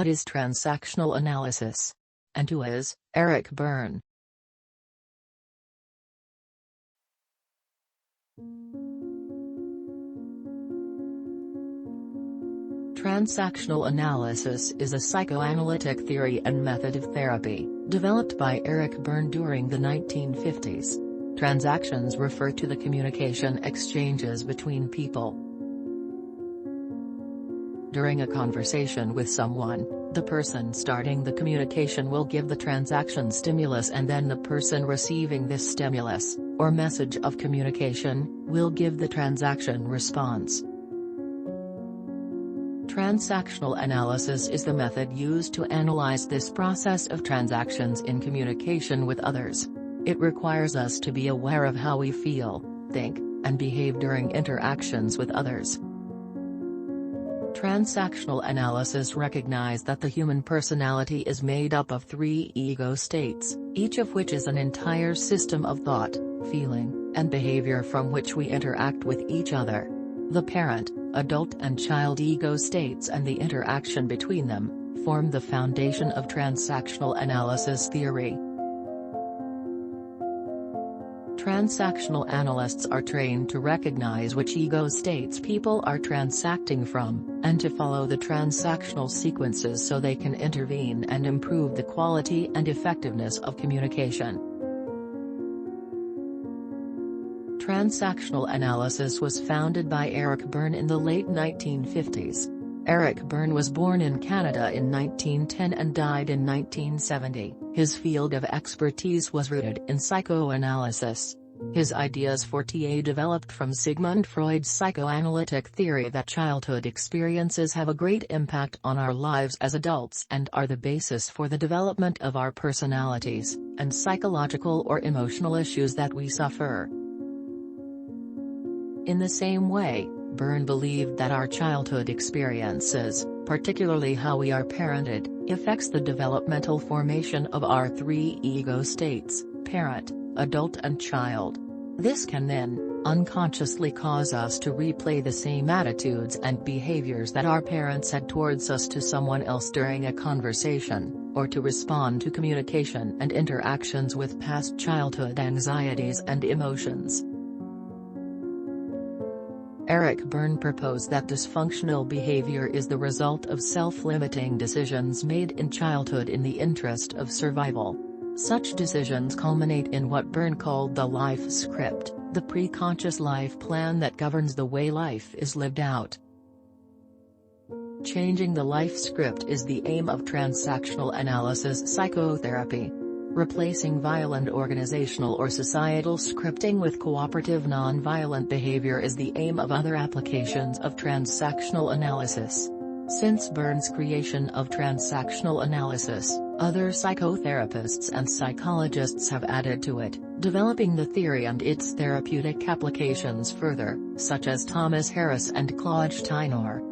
What is transactional analysis? And who is Eric Berne? Transactional analysis is a psychoanalytic theory and method of therapy, developed by Eric Berne during the 1950s. Transactions refer to the communication exchanges between people. During a conversation with someone, the person starting the communication will give the transaction stimulus, and then the person receiving this stimulus, or message of communication, will give the transaction response. Transactional analysis is the method used to analyze this process of transactions in communication with others. It requires us to be aware of how we feel, think, and behave during interactions with others. Transactional analysis recognizes that the human personality is made up of 3 ego states, each of which is an entire system of thought, feeling, and behavior from which we interact with each other. The parent, adult and child ego states and the interaction between them form the foundation of transactional analysis theory. Transactional analysts are trained to recognize which ego states people are transacting from, and to follow the transactional sequences so they can intervene and improve the quality and effectiveness of communication. Transactional analysis was founded by Eric Berne in the late 1950s. Eric Berne was born in Canada in 1910 and died in 1970. His field of expertise was rooted in psychoanalysis. His ideas for TA developed from Sigmund Freud's psychoanalytic theory that childhood experiences have a great impact on our lives as adults and are the basis for the development of our personalities, and psychological or emotional issues that we suffer. In the same way, Berne believed that our childhood experiences, particularly how we are parented, affects the developmental formation of our 3 ego states, parent, adult and child. This can then, unconsciously cause us to replay the same attitudes and behaviors that our parents had towards us to someone else during a conversation, or to respond to communication and interactions with past childhood anxieties and emotions. Eric Berne proposed that dysfunctional behavior is the result of self-limiting decisions made in childhood in the interest of survival. Such decisions culminate in what Berne called the life script, the preconscious life plan that governs the way life is lived out. Changing the life script is the aim of transactional analysis psychotherapy. Replacing violent organizational or societal scripting with cooperative non-violent behavior is the aim of other applications of transactional analysis. Since Berne's creation of transactional analysis, other psychotherapists and psychologists have added to it, developing the theory and its therapeutic applications further, such as Thomas Harris and Claude Steinor.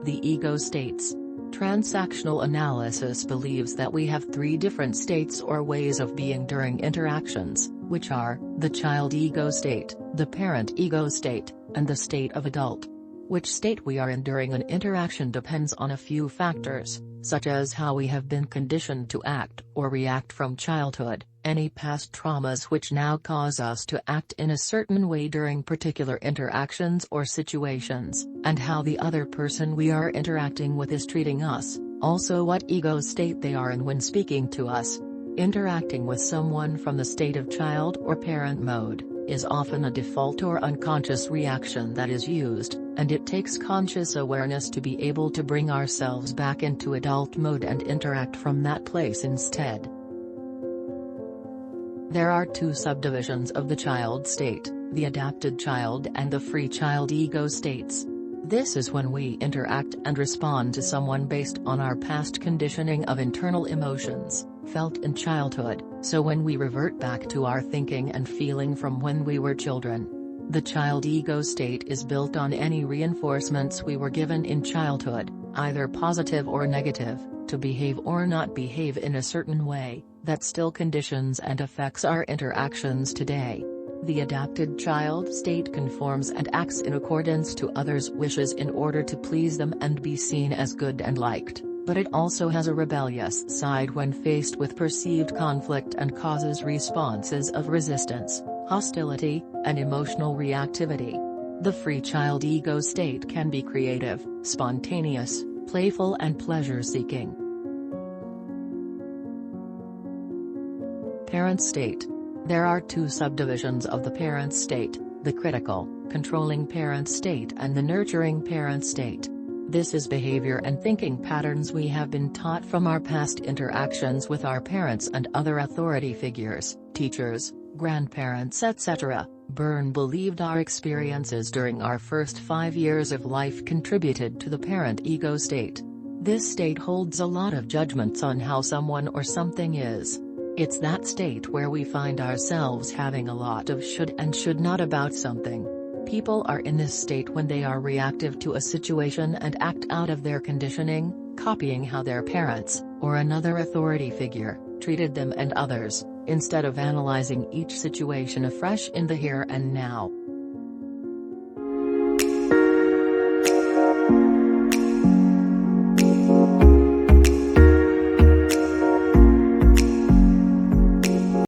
The ego states. Transactional analysis believes that we have 3 different states or ways of being during interactions, which are, the child ego state, the parent ego state, and the state of adult. Which state we are in during an interaction depends on a few factors, such as how we have been conditioned to act or react from childhood, any past traumas which now cause us to act in a certain way during particular interactions or situations, and how the other person we are interacting with is treating us, also what ego state they are in when speaking to us. Interacting with someone from the state of child or parent mode is often a default or unconscious reaction that is used, and it takes conscious awareness to be able to bring ourselves back into adult mode and interact from that place instead. There are 2 subdivisions of the child state, the adapted child and the free child ego states. This is when we interact and respond to someone based on our past conditioning of internal emotions, felt in childhood, so when we revert back to our thinking and feeling from when we were children. The child ego state is built on any reinforcements we were given in childhood, either positive or negative, to behave or not behave in a certain way, that still conditions and affects our interactions today. The adapted child state conforms and acts in accordance to others' wishes in order to please them and be seen as good and liked, but it also has a rebellious side when faced with perceived conflict and causes responses of resistance, hostility, and emotional reactivity. The free child ego state can be creative, spontaneous, playful and pleasure-seeking. Parent state. There are two subdivisions of the parent state, the critical, controlling parent state and the nurturing parent state. This is behavior and thinking patterns we have been taught from our past interactions with our parents and other authority figures, teachers, grandparents etc. Byrne believed our experiences during our first 5 years of life contributed to the parent ego state. This state holds a lot of judgments on how someone or something is. It's that state where we find ourselves having a lot of should and should not about something. People are in this state when they are reactive to a situation and act out of their conditioning, copying how their parents, or another authority figure, treated them and others, instead of analyzing each situation afresh in the here and now.